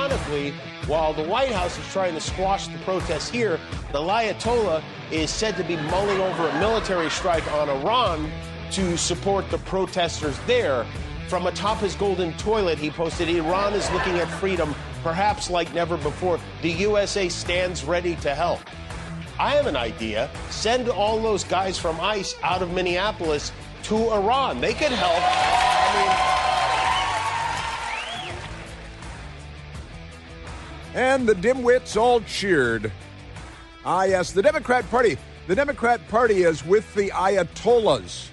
ironically, while the White House is trying to squash the protests here, the Ayatollah is said to be mulling over a military strike on Iran to support the protesters there. From atop his golden toilet, he posted, Iran is looking at freedom, perhaps like never before. The USA stands ready to help. I have an idea. Send all those guys from ICE out of Minneapolis to Iran. They could help. And the dimwits all cheered. Ah, yes, the Democrat Party. The Democrat Party is with the Ayatollahs.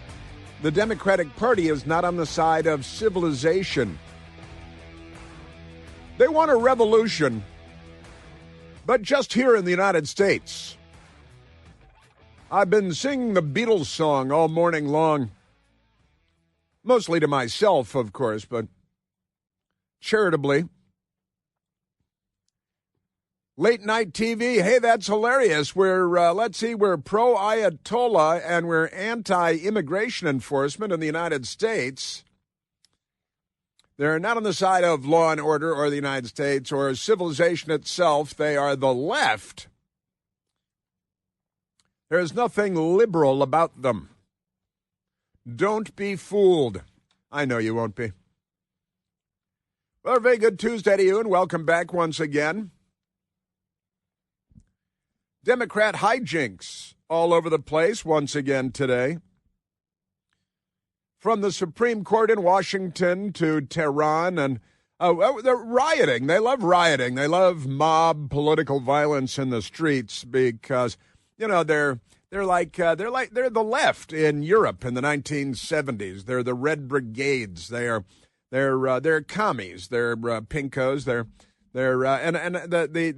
The Democratic Party is not on the side of civilization. They want a revolution, but just here in the United States. I've been singing the Beatles song all morning long. Mostly to myself, of course, but charitably. Late night TV, hey, that's hilarious. We're pro-Ayatollah and we're anti-immigration enforcement in the United States. They're not on the side of law and order or the United States or civilization itself. They are the left. There's nothing liberal about them. Don't be fooled. I know you won't be. Well, a very good Tuesday to you, and welcome back once again. Democrat hijinks all over the place once again today. From the Supreme Court in Washington to Tehran, and they're rioting. They love rioting. They love mob political violence in the streets because, you know, they're the left in Europe in the 1970s. They're the Red Brigades. They're commies. They're pinkos. And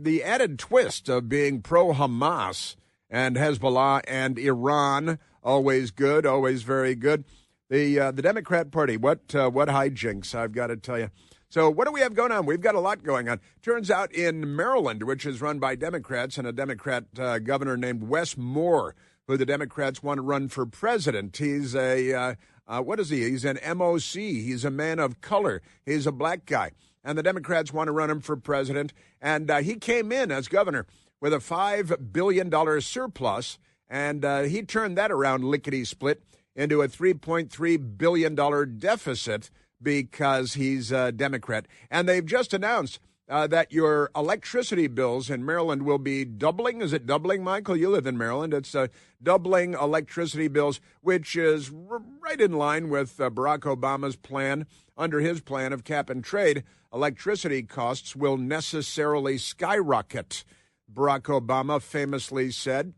the added twist of being pro-Hamas and Hezbollah and Iran, always good, always very good. The Democrat Party, what hijinks, I've got to tell you. So what do we have going on? We've got a lot going on. Turns out in Maryland, which is run by Democrats, and a Democrat governor named Wes Moore, who the Democrats want to run for president. He's what is he? He's an MOC. He's a man of color. He's a black guy. And the Democrats want to run him for president. And he came in as governor with a $5 billion surplus, and he turned that around lickety-split into a $3.3 billion deficit because he's a Democrat. And they've just announced that your electricity bills in Maryland will be doubling. Is it doubling, Michael? You live in Maryland. It's doubling electricity bills, which is right in line with Barack Obama's plan. Under his plan of cap and trade, electricity costs will necessarily skyrocket, Barack Obama famously said.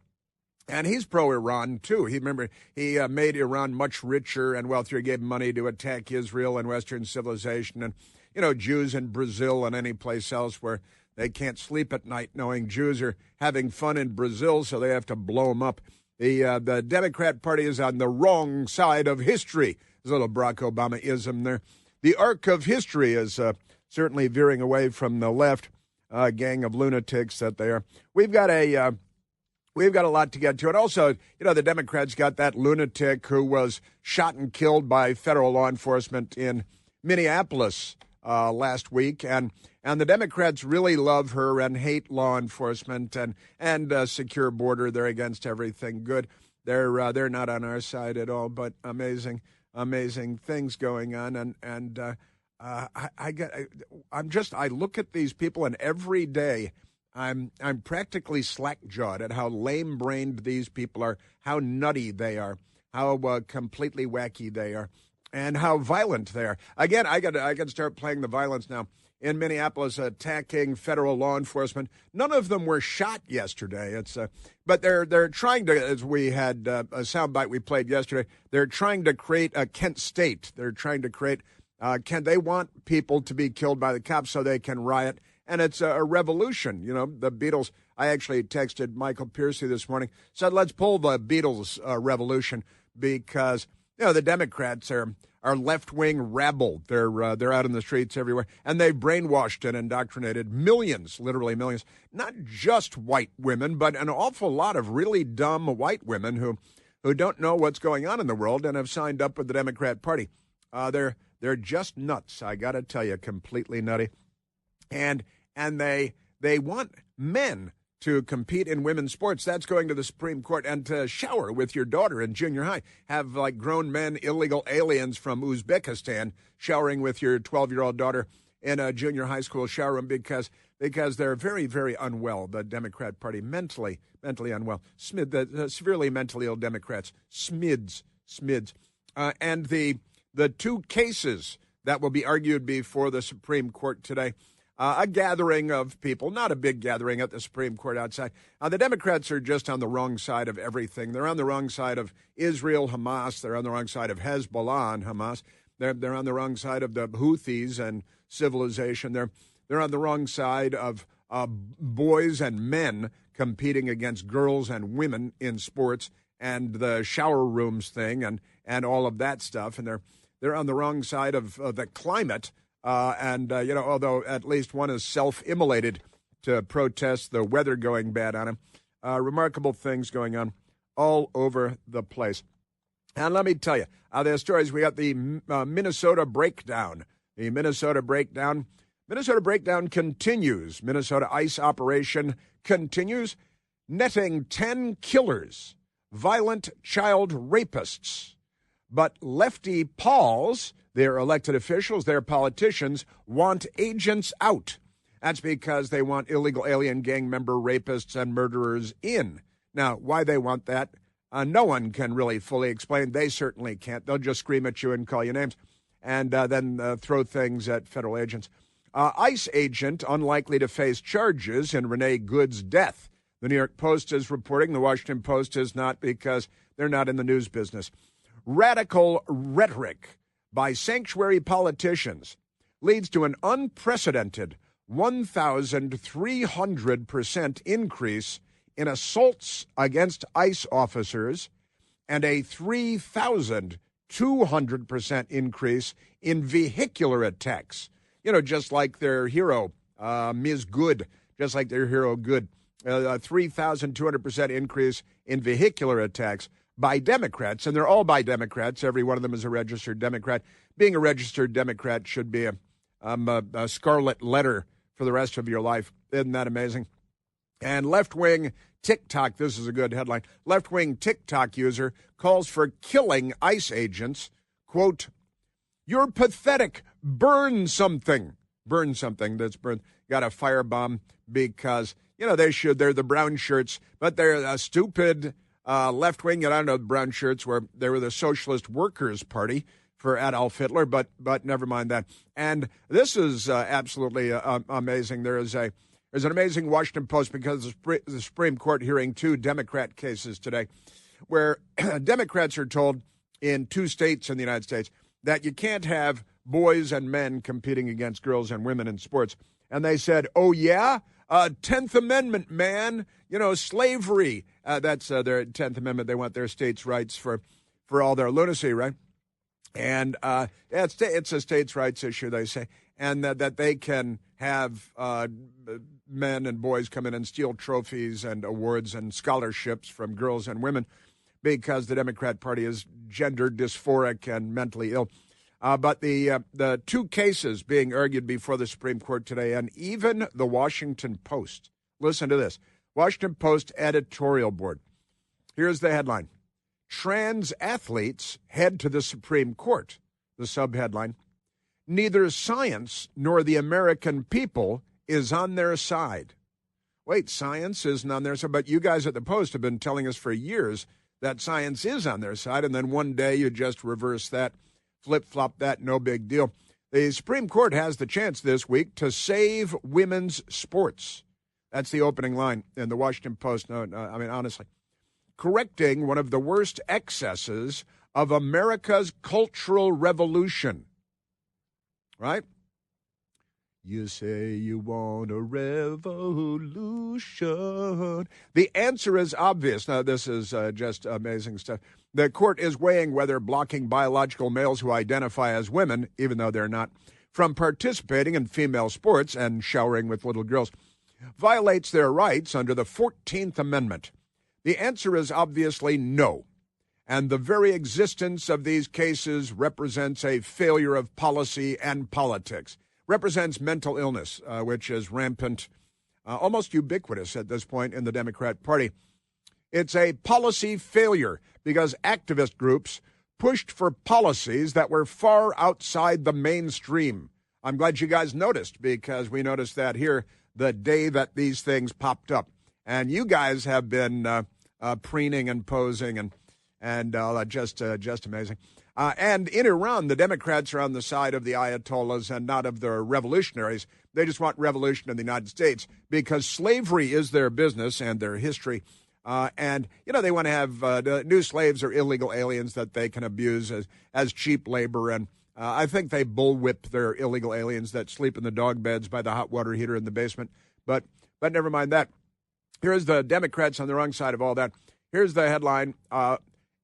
And he's pro-Iran, too. He made Iran much richer and wealthier, gave money to attack Israel and Western civilization. And, you know, Jews in Brazil and any place else where they can't sleep at night knowing Jews are having fun in Brazil, so they have to blow them up. The Democrat Party is on the wrong side of history. There's a little Barack Obama-ism there. The arc of history is certainly veering away from the left gang of lunatics that they are. We've got a lot to get to. And also, you know, the Democrats got that lunatic who was shot and killed by federal law enforcement in Minneapolis last week. And the Democrats really love her and hate law enforcement and secure border. They're against everything good. They're not on our side at all, but amazing things going on. I look at these people, and every day I'm practically slack-jawed at how lame-brained these people are, how nutty they are, how completely wacky they are, and how violent they are. Again, I got to start playing the violence now. In Minneapolis, attacking federal law enforcement. None of them were shot yesterday. But they're trying to, as we had a soundbite we played yesterday, they're trying to create a Kent state. They're trying to create, they want people to be killed by the cops so they can riot. And it's a revolution. You know, the Beatles, I actually texted Michael Piercy this morning, said, let's pull the Beatles revolution because, you know, the Democrats are left-wing rabble. They're out in the streets everywhere, and they've brainwashed and indoctrinated millions, literally millions, not just white women, but an awful lot of really dumb white women who don't know what's going on in the world and have signed up with the Democrat Party. They're just nuts. I got to tell you, completely nutty. And and they want men to compete in women's sports. That's going to the Supreme Court. And to shower with your daughter in junior high. Have like grown men, illegal aliens from Uzbekistan showering with your 12-year-old daughter in a junior high school shower room because they're very, very unwell, the Democrat Party, mentally unwell. The severely mentally ill Democrats, SMIDs. And the two cases that will be argued before the Supreme Court today, a gathering of people, not a big gathering at the Supreme Court outside. The Democrats are just on the wrong side of everything. They're on the wrong side of Israel, Hamas. They're on the wrong side of Hezbollah and Hamas. They're on the wrong side of the Houthis and civilization. They're on the wrong side of boys and men competing against girls and women in sports and the shower rooms thing and all of that stuff. And they're on the wrong side of the climate. Although at least one is self-immolated to protest the weather going bad on him. Remarkable things going on all over the place. And let me tell you, there's stories. We got the Minnesota breakdown. The Minnesota breakdown continues. Minnesota ICE operation continues, netting 10 killers, violent child rapists. But lefty Pauls, their elected officials, their politicians, want agents out. That's because they want illegal alien gang member rapists and murderers in. Now, why they want that, no one can really fully explain. They certainly can't. They'll just scream at you and call you names and then throw things at federal agents. ICE agent unlikely to face charges in Renee Good's death. The New York Post is reporting. The Washington Post is not because they're not in the news business. Radical rhetoric by sanctuary politicians leads to an unprecedented 1,300% increase in assaults against ICE officers and a 3,200% increase in vehicular attacks. You know, just like their hero, Ms. Good, just like their hero Good, a 3,200% increase in vehicular attacks by Democrats, and they're all by Democrats. Every one of them is a registered Democrat. Being a registered Democrat should be a scarlet letter for the rest of your life. Isn't that amazing? And left-wing TikTok, this is a good headline, left-wing TikTok user calls for killing ICE agents. Quote, "You're pathetic. Burn something." Burn something that's burned. Got a firebomb because, they're the brown shirts, but they're a stupid left-wing. I don't know, the brown shirts they were the Socialist Workers' Party for Adolf Hitler, but never mind that. And this is absolutely amazing. There's an amazing Washington Post because the Supreme Court hearing two Democrat cases today where Democrats are told in two states in the United States that you can't have boys and men competing against girls and women in sports. And they said, oh, yeah? 10th Amendment, man. Slavery. That's their 10th Amendment. They want their states' rights for all their lunacy, right? And it's a states' rights issue, they say, and that they can have men and boys come in and steal trophies and awards and scholarships from girls and women because the Democrat Party is gender dysphoric and mentally ill. But the two cases being argued before the Supreme Court today, and even the Washington Post, listen to this, Washington Post editorial board. Here's the headline. Trans athletes head to the Supreme Court. The subheadline, neither science nor the American people is on their side. Wait, science isn't on their side, but you guys at the Post have been telling us for years that science is on their side, and then one day you just reverse that, flip-flop that, no big deal. The Supreme Court has the chance this week to save women's sports. That's the opening line in the Washington Post. Honestly. Correcting one of the worst excesses of America's cultural revolution. Right? You say you want a revolution. The answer is obvious. Now, this is just amazing stuff. The court is weighing whether blocking biological males who identify as women, even though they're not, from participating in female sports and showering with little girls violates their rights under the 14th Amendment. The answer is obviously no. And the very existence of these cases represents a failure of policy and politics. represents mental illness, which is rampant, almost ubiquitous at this point in the Democrat Party. It's a policy failure because activist groups pushed for policies that were far outside the mainstream. I'm glad you guys noticed, because we noticed that here the day that these things popped up. And you guys have been preening and posing and just amazing. And in Iran, the Democrats are on the side of the Ayatollahs and not of the revolutionaries. They just want revolution in the United States because slavery is their business and their history. And, they want to have new slaves or illegal aliens that they can abuse as cheap labor. And I think they bullwhip their illegal aliens that sleep in the dog beds by the hot water heater in the basement. But never mind that. Here's the Democrats on the wrong side of all that. Here's the headline.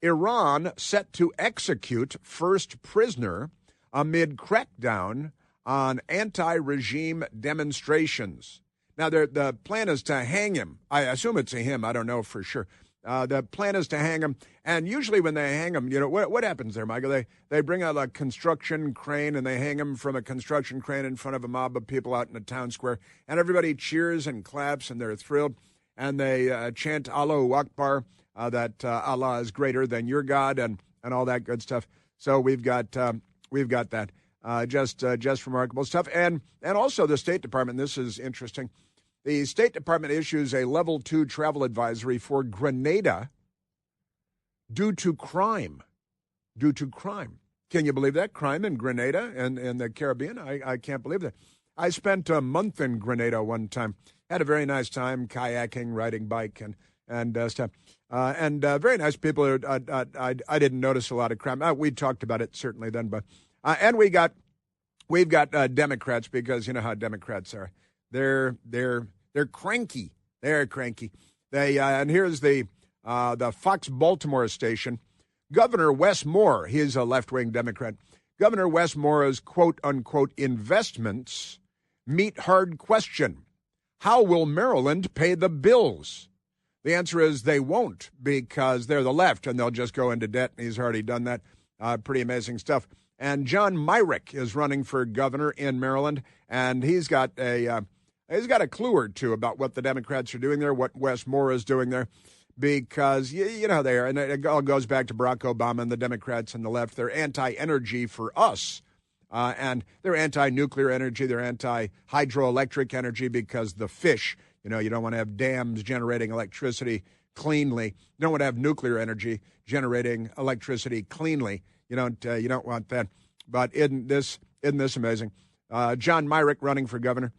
Iran set to execute first prisoner amid crackdown on anti-regime demonstrations. Now, the plan is to hang him. I assume it's a him. I don't know for sure. The plan is to hang him. And usually when they hang him, what happens there, Michael? They bring out a construction crane and they hang him from a construction crane in front of a mob of people out in a town square. And everybody cheers and claps and they're thrilled. And they chant Allahu Akbar, that Allah is greater than your God and all that good stuff. So we've got that. Just remarkable stuff. And also the State Department, this is interesting. The State Department issues a level 2 travel advisory for Grenada due to crime. Can you believe that? Crime in Grenada and in the Caribbean? I can't believe that. I spent a month in Grenada one time. Had a very nice time kayaking, riding bike, and stuff. And very nice people. I didn't notice a lot of crime. We talked about it certainly then, but and we've got Democrats, because you know how Democrats are. They're cranky. They're cranky. And here's the Fox Baltimore station. Governor Wes Moore, he's a left-wing Democrat. Governor Wes Moore's quote-unquote investments meet hard question. How will Maryland pay the bills? The answer is they won't, because they're the left and they'll just go into debt. And he's already done that. Pretty amazing stuff. And John Myrick is running for governor in Maryland, and he's got a clue or two about what the Democrats are doing there, what Wes Moore is doing there, because you know they are, and it all goes back to Barack Obama and the Democrats and the left. They're anti-energy for us. And they're anti-nuclear energy. They're anti-hydroelectric energy because the fish, you don't want to have dams generating electricity cleanly. You don't want to have nuclear energy generating electricity cleanly. You don't want that. But isn't this amazing? John Myrick running for governor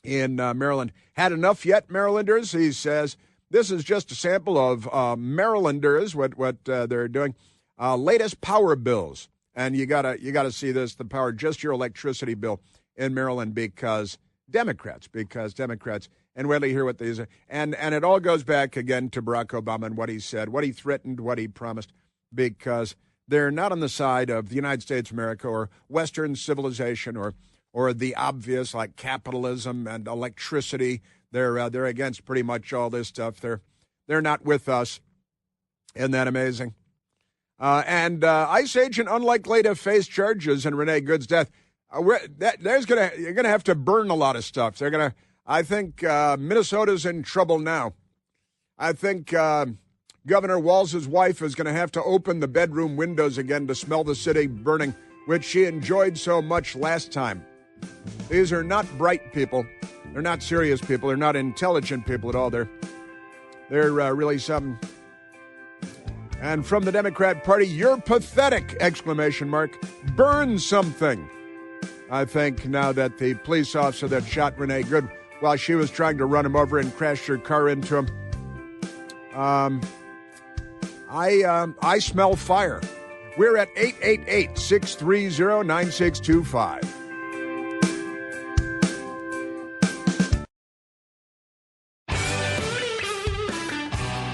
in Maryland. Had enough yet, Marylanders? He says this is just a sample of Marylanders, what they're doing. Latest power bills. And you gotta see this, the power, just your electricity bill in Maryland, because Democrats. And wait till you hear what these are. And it all goes back again to Barack Obama and what he said, what he threatened, what he promised, because they're not on the side of the United States of America or Western civilization or the obvious like capitalism and electricity. They're against pretty much all this stuff. They're not with us. Isn't that amazing? And ICE agent unlikely to face charges in Renee Good's death. You're gonna have to burn a lot of stuff. I think Minnesota's in trouble now. I think Governor Walz's wife is going to have to open the bedroom windows again to smell the city burning, which she enjoyed so much last time. These are not bright people. They're not serious people. They're not intelligent people at all. They're really something. And from the Democrat Party, you're pathetic! ! Burn something! I think now that the police officer that shot Renee Good while she was trying to run him over and crashed her car into him, I smell fire. We're at 888-630-9625.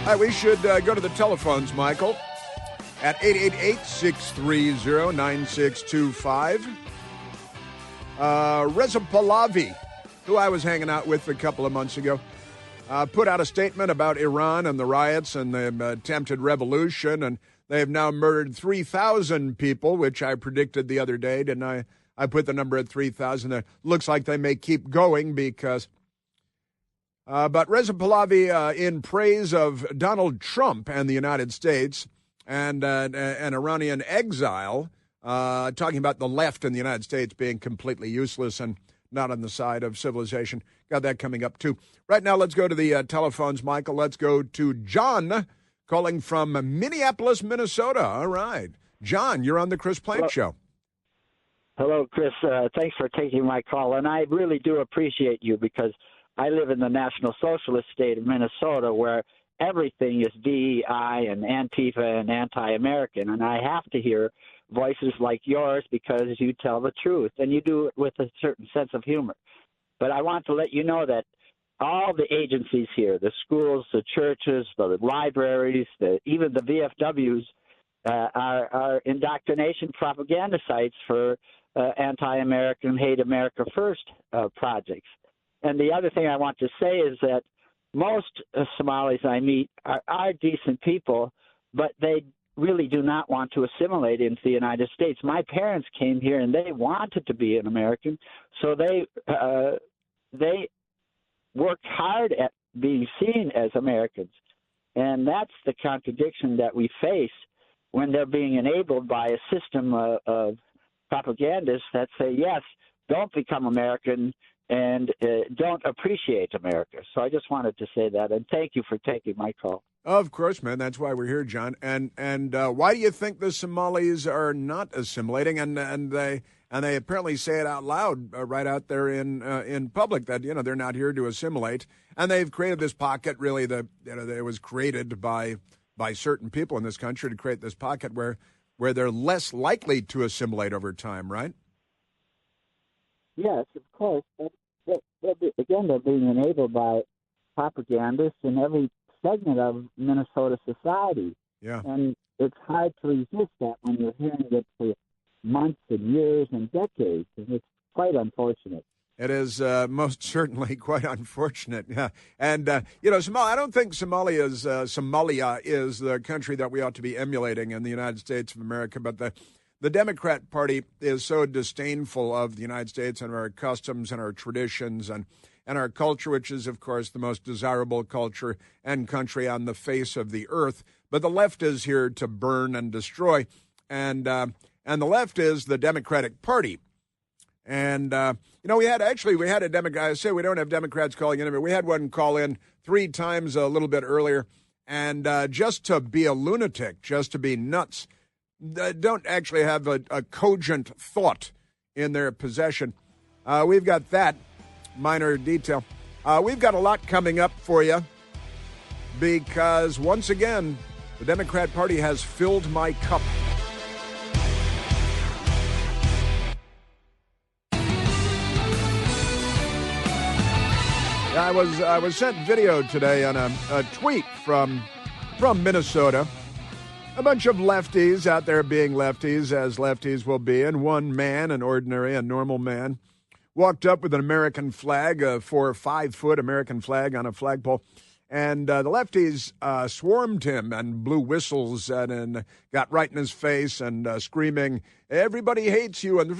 All right, we should go to the telephones, Michael, at 888-630-9625. Reza Pahlavi, who I was hanging out with a couple of months ago, put out a statement about Iran and the riots and the attempted revolution, and they have now murdered 3,000 people, which I predicted the other day, didn't I? I put the number at 3,000. It looks like they may keep going because. But Reza Pahlavi, in praise of Donald Trump and the United States and an Iranian exile, talking about the left in the United States being completely useless and not on the side of civilization. Got that coming up, too. Right now, let's go to the telephones, Michael. Let's go to John calling from Minneapolis, Minnesota. All right. John, you're on the Chris Plante Show. Hello, Chris. Thanks for taking my call. And I really do appreciate you because I live in the National Socialist state of Minnesota where everything is DEI and Antifa and anti-American. And I have to hear voices like yours because you tell the truth and you do it with a certain sense of humor. But I want to let you know that all the agencies here, the schools, the churches, the libraries, even the VFWs, are indoctrination propaganda sites for anti-American, hate America first projects. And the other thing I want to say is that most Somalis I meet are decent people, but they really do not want to assimilate into the United States. My parents came here and they wanted to be an American, so they worked hard at being seen as Americans. And that's the contradiction that we face when they're being enabled by a system of propagandists that say, yes, don't become American and don't appreciate America. So I just wanted to say that, and thank you for taking my call. Of course, man. That's why we're here, John. And why do you think the Somalis are not assimilating? And they apparently say it out loud right out there in public that they're not here to assimilate. And they've created this pocket. Really, that it was created by certain people in this country to create this pocket where they're less likely to assimilate over time, right? Yes, of course. But again, they're being enabled by propagandists in every segment of Minnesota society. Yeah. And it's hard to resist that when you're hearing it for months and years and decades. And it's quite unfortunate. It is most certainly quite unfortunate. Yeah. And, Somalia, I don't think Somalia is the country that we ought to be emulating in the United States of America, but the Democrat Party is so disdainful of the United States and our customs and our traditions and our culture, which is, of course, the most desirable culture and country on the face of the earth. But the left is here to burn and destroy, and the left is the Democratic Party. And, we had a Democrat. I say we don't have Democrats calling in, but we had one call in 3 times a little bit earlier. And just to be a lunatic, just to be nuts, don't actually have a cogent thought in their possession. We've got that minor detail. We've got a lot coming up for you because, once again, the Democrat Party has filled my cup. I was sent video today on a tweet from Minnesota. A bunch of lefties out there being lefties, as lefties will be, and one man, a normal man, walked up with an American flag, a 4 or 5 foot American flag on a flagpole, and the lefties swarmed him and blew whistles and got right in his face and screaming, "Everybody hates you!" And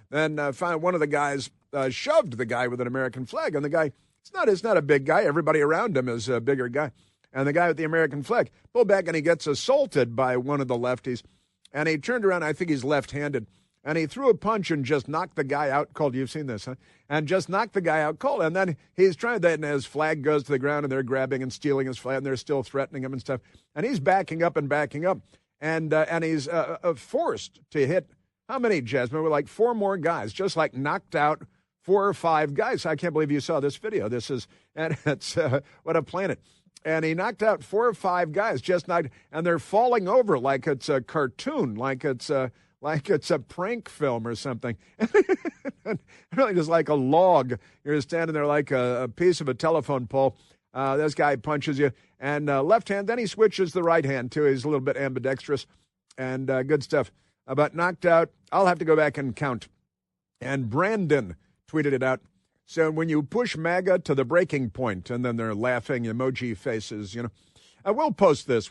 then finally one of the guys shoved the guy with an American flag, and the guy, it's not a big guy. Everybody around him is a bigger guy. And the guy with the American flag pulled back and he gets assaulted by one of the lefties. And he turned around, I think he's left-handed, and he threw a punch and just knocked the guy out cold. You've seen this, huh? And just knocked the guy out cold. And then he's trying that, and his flag goes to the ground, and they're grabbing and stealing his flag, and they're still threatening him and stuff. And he's backing up. And he's forced to hit, how many, Jasmine? We're like 4 more guys, just like knocked out 4 or 5 guys. I can't believe you saw this video. It's what a planet. And he knocked out 4 or 5 guys, and they're falling over like it's a cartoon, like it's a prank film or something. Really just like a log. You're standing there like a piece of a telephone pole. This guy punches you, and left hand, then he switches the right hand, too. He's a little bit ambidextrous, and good stuff. But knocked out, I'll have to go back and count. And Brandon tweeted it out. So when you push MAGA to the breaking point, and then they're laughing emoji faces, We'll post this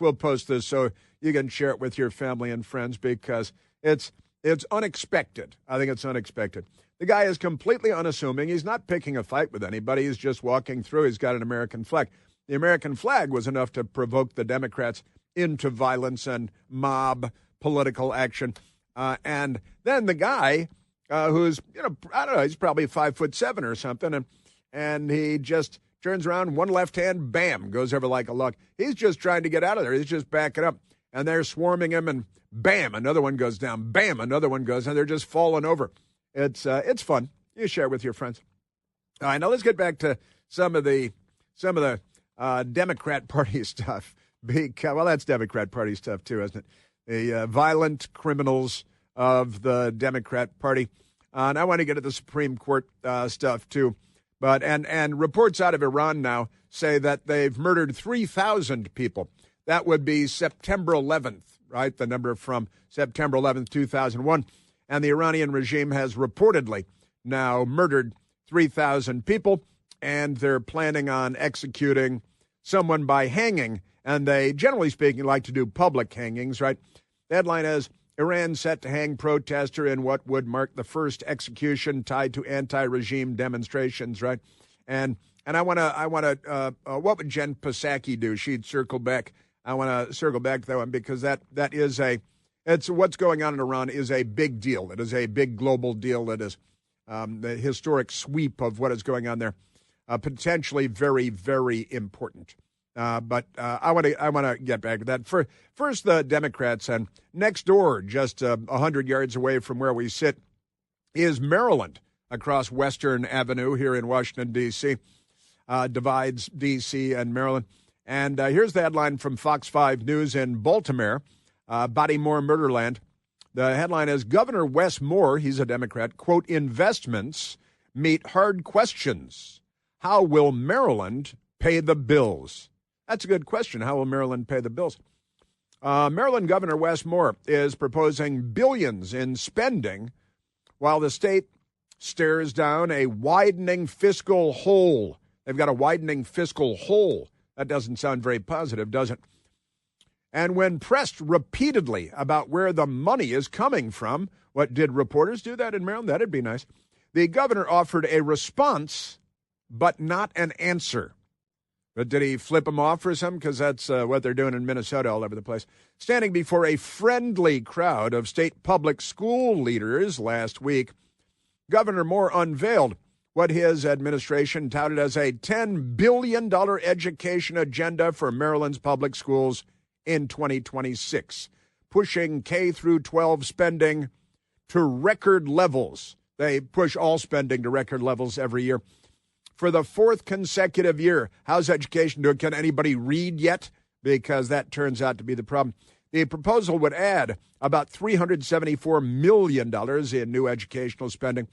so you can share it with your family and friends because it's It's unexpected. I think it's unexpected. The guy is completely unassuming. He's not picking a fight with anybody. He's just walking through. He's got an American flag. The American flag was enough to provoke the Democrats into violence and mob political action. And then the guy who's, I don't know, he's probably 5'7" or something, and he just turns around, one left hand, bam, goes over like a log. He's just trying to get out of there. He's just backing up, and they're swarming him, and bam, another one goes down. Bam, another one goes, and they're just falling over. It's fun. You share it with your friends. All right, now let's get back to some of the Democrat Party stuff. Well, that's Democrat Party stuff too, isn't it? The violent criminals of the Democrat Party. And I want to get at the Supreme Court stuff too. But and reports out of Iran now say that they've murdered 3,000 people. That would be September 11th, right? The number from September 11th, 2001. And the Iranian regime has reportedly now murdered 3,000 people, and they're planning on executing someone by hanging. And they, generally speaking, like to do public hangings, right? The headline is, Iran set to hang protester in what would mark the first execution tied to anti-regime demonstrations, right? And I want to, what would Jen Psaki do? She'd circle back. I want to circle back to that one because that is it's what's going on in Iran is a big deal. It is a big global deal. It is the historic sweep of what is going on there, potentially very, very important. But I want to get back to that. First, the Democrats, and next door, just 100 yards away from where we sit, is Maryland across Western Avenue here in Washington, D.C., divides D.C. and Maryland. And here's the headline from Fox 5 News in Baltimore, Bodymore Murderland. The headline is, Governor Wes Moore, he's a Democrat, quote, investments meet hard questions. How will Maryland pay the bills? That's a good question. How will Maryland pay the bills? Maryland Governor Wes Moore is proposing billions in spending while the state stares down a widening fiscal hole. They've got a widening fiscal hole. That doesn't sound very positive, does it? And when pressed repeatedly about where the money is coming from, what did reporters do that in Maryland? That'd be nice. The governor offered a response, but not an answer. But did he flip them off or something? Because that's what they're doing in Minnesota all over the place. Standing before a friendly crowd of state public school leaders last week, Governor Moore unveiled what his administration touted as a $10 billion education agenda for Maryland's public schools in 2026, pushing K through 12 spending to record levels. They push all spending to record levels every year. For the fourth consecutive year, how's education doing? Can anybody read yet? Because that turns out to be the problem. The proposal would add about $374 million in new educational spending,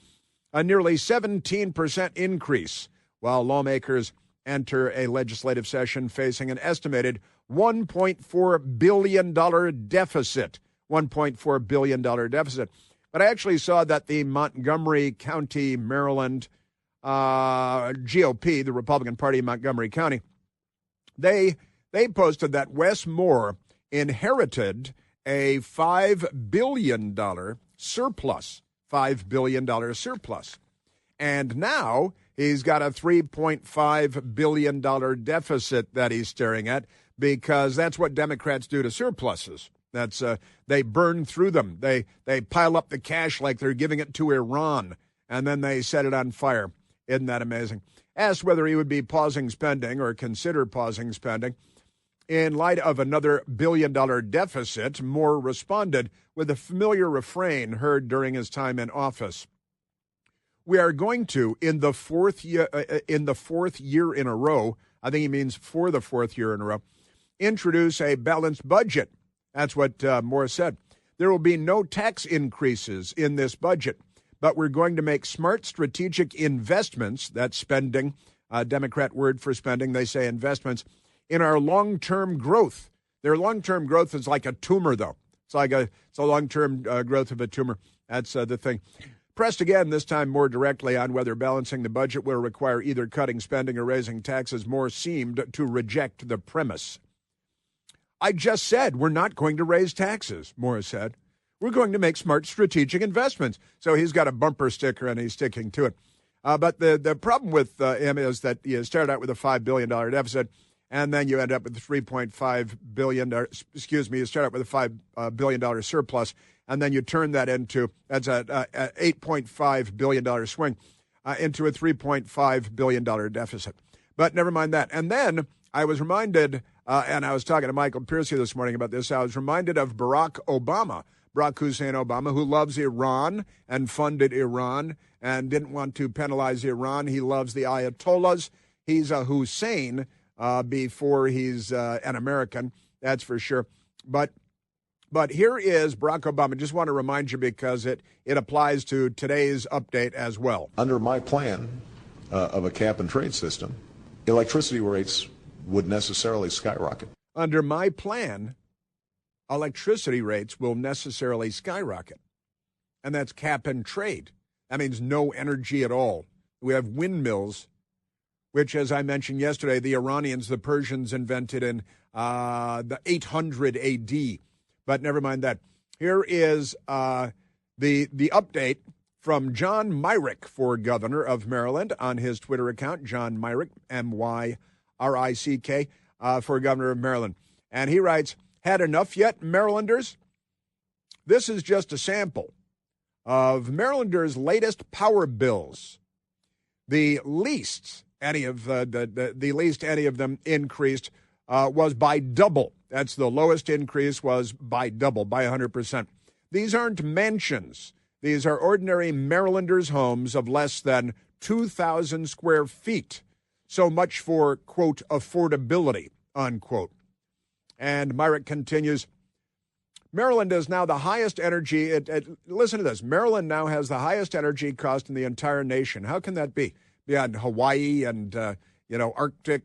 a nearly 17% increase, while lawmakers enter a legislative session facing an estimated $1.4 billion deficit. $1.4 billion deficit. But I actually saw that the Montgomery County, Maryland GOP, the Republican Party in Montgomery County, they posted that Wes Moore inherited a $5 billion surplus. $5 billion surplus. And now he's got a $3.5 billion deficit that he's staring at, because that's what Democrats do to surpluses. That's they burn through them. They pile up the cash like they're giving it to Iran, and then they set it on fire. Isn't that amazing? Asked whether he would be pausing spending or consider pausing spending in light of another billion-dollar deficit, Moore responded with a familiar refrain heard during his time in office. We are going to, in the fourth year in a row, I think he means for the fourth year in a row, introduce a balanced budget. That's what Moore said. There will be no tax increases in this budget, but we're going to make smart strategic investments, that's spending, Democrat word for spending, they say investments, in our long-term growth. Their long-term growth is like a tumor, though. It's a long-term growth of a tumor. That's the thing. Pressed again, this time more directly on whether balancing the budget will require either cutting spending or raising taxes, Moore seemed to reject the premise. I just said we're not going to raise taxes, Moore said. We're going to make smart strategic investments. So he's got a bumper sticker and he's sticking to it. But the problem with him is that you start out with a $5 billion deficit, and then you end up with $3.5 billion. You start out with a $5 billion surplus, and then you turn that into, that's a $8.5 billion swing, into a $3.5 billion deficit. But never mind that. And then I was reminded, and I was talking to Michael Piercy this morning about this, I was reminded of Barack Hussein Obama, who loves Iran and funded Iran and didn't want to penalize Iran. He loves the Ayatollahs. He's a Hussein before he's an American, that's for sure. But here is Barack Obama. Just want to remind you because it applies to today's update as well. Under my plan of a cap and trade system, electricity rates would necessarily skyrocket. Under my plan, electricity rates will necessarily skyrocket. And that's cap and trade. That means no energy at all. We have windmills, which, as I mentioned yesterday, the Iranians, the Persians invented in the 800 AD. But never mind that. Here is the update from John Myrick for governor of Maryland on his Twitter account, John Myrick, M-Y-R-I-C-K, for governor of Maryland. And he writes, "Had enough yet, Marylanders? This is just a sample of Marylanders' latest power bills. The least any of them increased was by double. That's the lowest increase was by double, by 100%. These aren't mansions. These are ordinary Marylanders' homes of less than 2,000 square feet. So much for, quote, affordability, unquote." And Myrick continues, Maryland is now the highest energy. Listen to this. Maryland now has the highest energy cost in the entire nation. How can that be? Beyond Hawaii and, Arctic,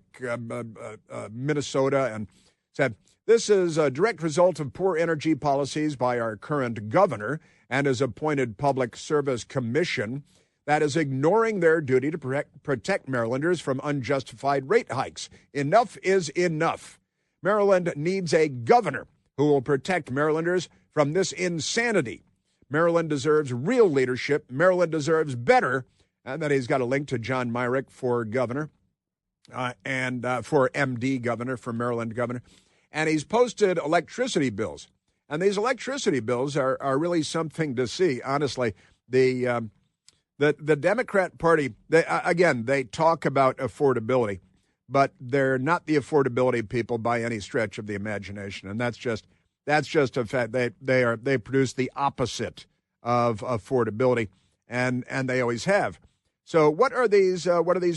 Minnesota. And said, this is a direct result of poor energy policies by our current governor and his appointed Public Service Commission that is ignoring their duty to protect Marylanders from unjustified rate hikes. Enough is enough. Maryland needs a governor who will protect Marylanders from this insanity. Maryland deserves real leadership. Maryland deserves better. And then he's got a link to John Myrick for governor and for MD governor, for Maryland governor. And he's posted electricity bills. And these electricity bills are really something to see, honestly. The Democrat Party, they talk about affordability, but they're not the affordability people by any stretch of the imagination. And that's just a fact. They produce the opposite of affordability, and they always have. So what are these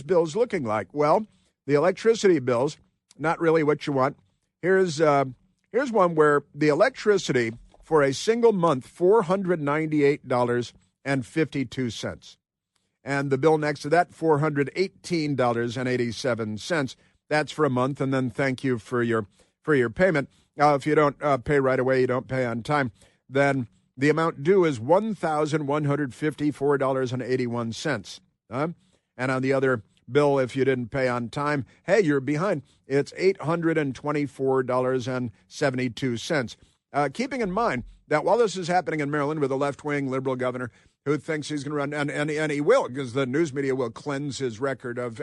bills looking like? Well, the electricity bills, not really what you want. Here's one where the electricity for a single month, $498.52. And the bill next to that, $418.87. That's for a month, and then thank you for your payment. If you don't pay right away, you don't pay on time, then the amount due is $1,154.81. And on the other bill, if you didn't pay on time, hey, you're behind. It's $824.72. Keeping in mind that while this is happening in Maryland with a left-wing liberal governor who thinks he's going to run, and he will, because the news media will cleanse his record of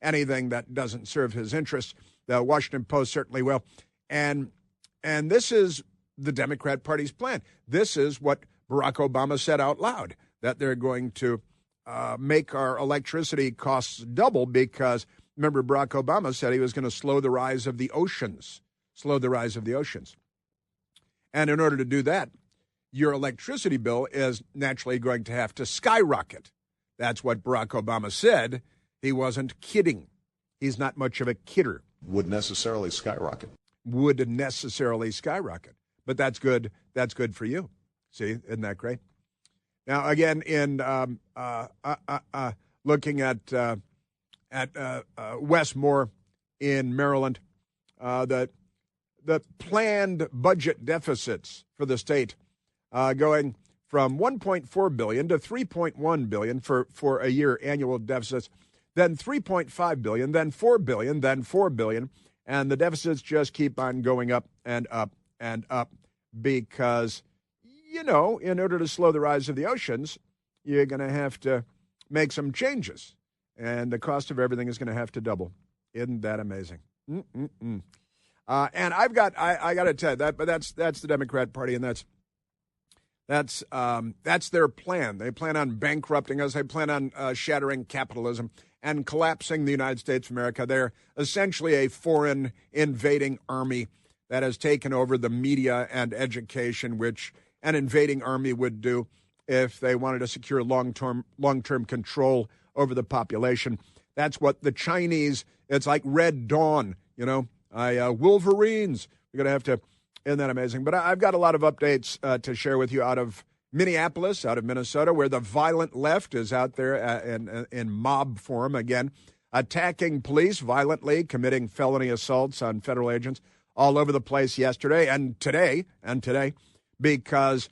anything that doesn't serve his interests. The Washington Post certainly will. And this is the Democrat Party's plan. This is what Barack Obama said out loud, that they're going to make our electricity costs double because, remember, Barack Obama said he was going to slow the rise of the oceans. And in order to do that, your electricity bill is naturally going to have to skyrocket. That's what Barack Obama said. He wasn't kidding. He's not much of a kidder. Would necessarily skyrocket. But that's good. That's good for you. See, isn't that great? Now, again, in looking at Westmore in Maryland, the planned budget deficits for the state going from $1.4 billion to $3.1 billion for a year annual deficits, then $3.5 billion, then $4 billion, then $4 billion, and the deficits just keep on going up and up and up because, in order to slow the rise of the oceans, you're going to have to make some changes. And the cost of everything is going to have to double. Isn't that amazing? And I got to tell you that, but that's the Democrat Party, and that's their plan. They plan on bankrupting us. They plan on shattering capitalism and collapsing the United States of America. They're essentially a foreign invading army that has taken over the media and education, which an invading army would do if they wanted to secure long-term control over the population. That's what the Chinese, it's like Red Dawn, Wolverines. We're going to have to, isn't that amazing? But I've got a lot of updates to share with you out of Minneapolis, out of Minnesota, where the violent left is out there in mob form again, attacking police violently, committing felony assaults on federal agents all over the place yesterday and today, because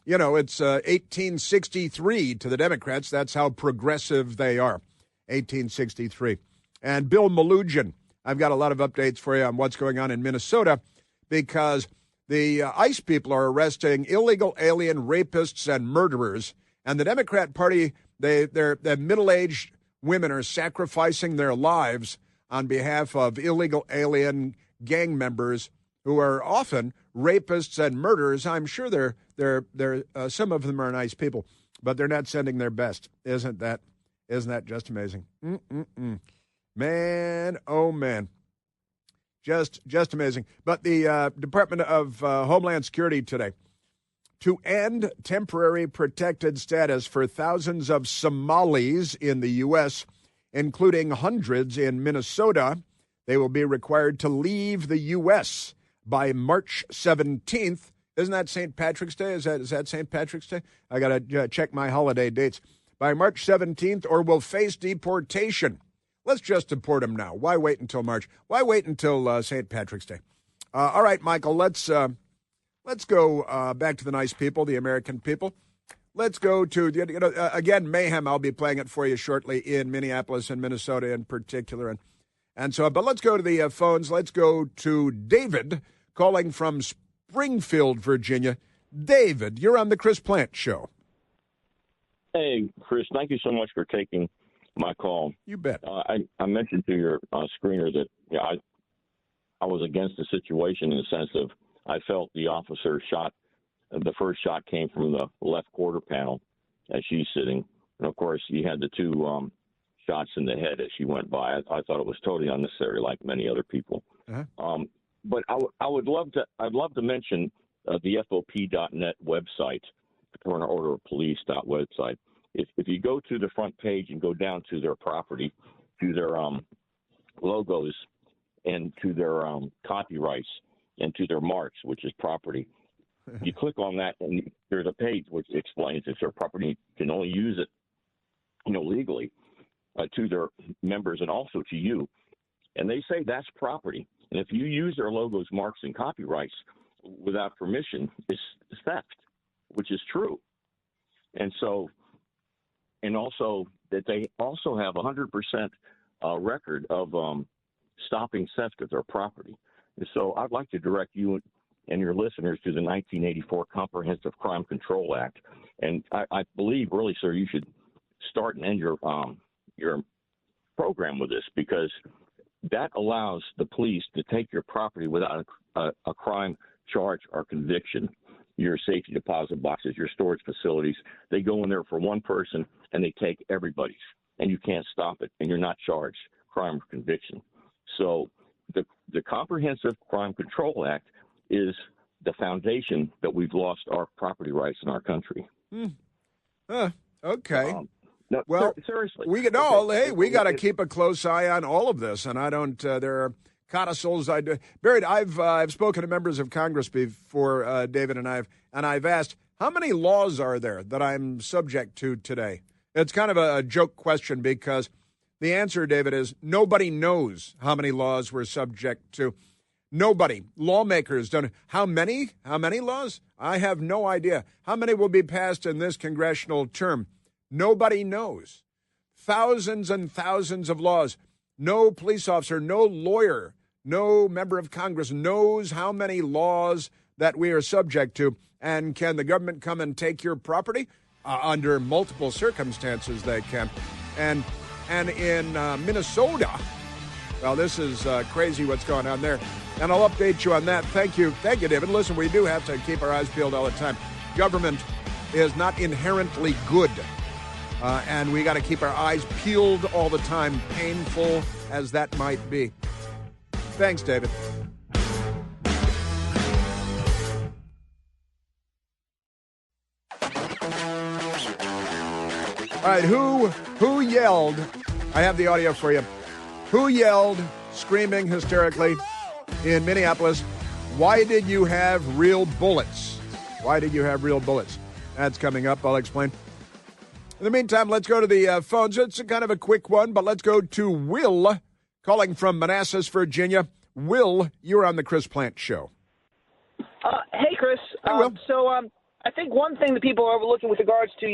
it's 1863 to the Democrats. That's how progressive they are, 1863. And Bill Melugin, I've got a lot of updates for you on what's going on in Minnesota, because the ICE people are arresting illegal alien rapists and murderers. And the Democrat Party, their middle-aged women are sacrificing their lives on behalf of illegal alien gang members who are often rapists and murderers. I'm sure they're some of them are nice people, but they're not sending their best. Isn't that just amazing? Man, oh man, just amazing. But the Department of Homeland Security today, to end temporary protected status for thousands of Somalis in the U.S., including hundreds in Minnesota, they will be required to leave the U.S. by March 17th. Isn't that St. Patrick's Day? Is that St. Patrick's Day? I got to check my holiday dates. By March 17th, or will face deportation. Let's just deport them now. Why wait until March? Why wait until St. Patrick's Day? All right, Michael, let's go back to the nice people, the American people. Let's go to, again, Mayhem. I'll be playing it for you shortly in Minneapolis and Minnesota in particular. And so, but let's go to the phones. Let's go to David calling from Springfield, Virginia. David, you're on the Chris Plante Show. Hey, Chris, thank you so much for taking my call. You bet. I mentioned to your screener that I was against the situation in the sense of I felt the officer shot. The first shot came from the left quarter panel as she's sitting. And, of course, you had the two shots in the head as she went by. I thought it was totally unnecessary, like many other people. Uh-huh. But I'd love to mention the FOP.net website, Fraternal Order of Police website. If you go to the front page and go down to their property, to their logos, and to their copyrights, and to their marks, which is property, you click on that, and there's a page which explains if their property, you can only use it, legally to their members and also to you. And they say that's property. And if you use their logos, marks, and copyrights without permission, it's theft, which is true. And so, and also that they also have 100% record of stopping theft of their property. And so I'd like to direct you and your listeners to the 1984 Comprehensive Crime Control Act. And I believe, really, sir, you should start and end your program with this, because that allows the police to take your property without a crime charge or conviction. Your safety deposit boxes, your storage facilities, they go in there for one person and they take everybody's, and you can't stop it, and you're not charged crime or conviction. So the Comprehensive Crime Control Act is the foundation that we've lost our property rights in our country. Okay. No, well, seriously, we got to keep a close eye on all of this, and I don't. There are codicils. Barrett, I've spoken to members of Congress before, David, and I've asked, how many laws are there that I'm subject to today? It's kind of a joke question, because the answer, David, is nobody knows how many laws we're subject to. Nobody. Lawmakers don't. How many? How many laws? I have no idea. How many will be passed in this congressional term? Nobody knows. Thousands and thousands of laws. No police officer, no lawyer, no member of Congress knows how many laws that we are subject to. And can the government come and take your property? Under multiple circumstances, they can. And in Minnesota, well, this is crazy what's going on there. And I'll update you on that. Thank you, David. Listen, we do have to keep our eyes peeled all the time. Government is not inherently good. And we got to keep our eyes peeled all the time, painful as that might be. Thanks, David. All right, who yelled? I have the audio for you. Who yelled, screaming hysterically in Minneapolis, "Why did you have real bullets?" Why did you have real bullets? That's coming up. I'll explain. In the meantime, let's go to the phones. It's kind of a quick one, but let's go to Will, calling from Manassas, Virginia. Will, you're on the Chris Plante Show. Hey, Chris. Hey, Will. I think one thing that people are overlooking with regards to,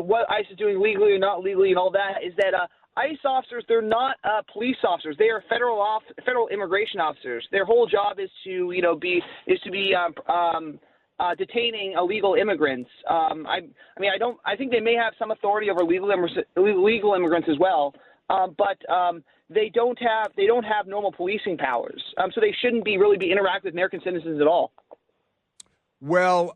what ICE is doing legally or not legally and all that is that ICE officers, they're not police officers. They are federal immigration officers. Their whole job is to, be detaining illegal immigrants. I think they may have some authority over illegal immigrants as well, but they don't have normal policing powers. So they shouldn't really be interacting with American citizens at all. Well,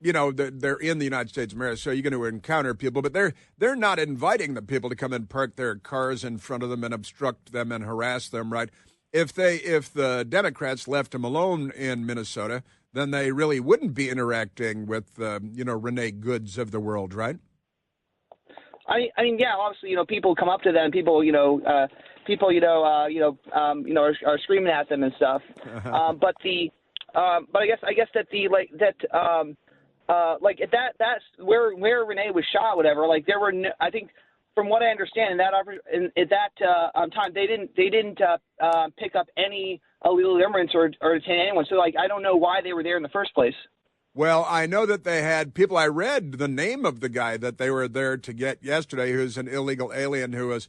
they're in the United States of America, so you're going to encounter people, but they're not inviting the people to come and park their cars in front of them and obstruct them and harass them, right? If the Democrats left them alone in Minnesota, then they really wouldn't be interacting with, Renee Goods of the world, right? I mean, yeah, obviously, people come up to them, people, are screaming at them and stuff. But I guess that that's where Renee was shot, whatever. Like there were, I think, from what I understand, at that time they didn't pick up any illegal immigrants or detain anyone. So I don't know why they were there in the first place. Well, I know that they had people. I read the name of the guy that they were there to get yesterday, who's an illegal alien who was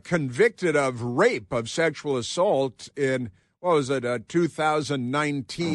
convicted of rape, of sexual assault in, 2019.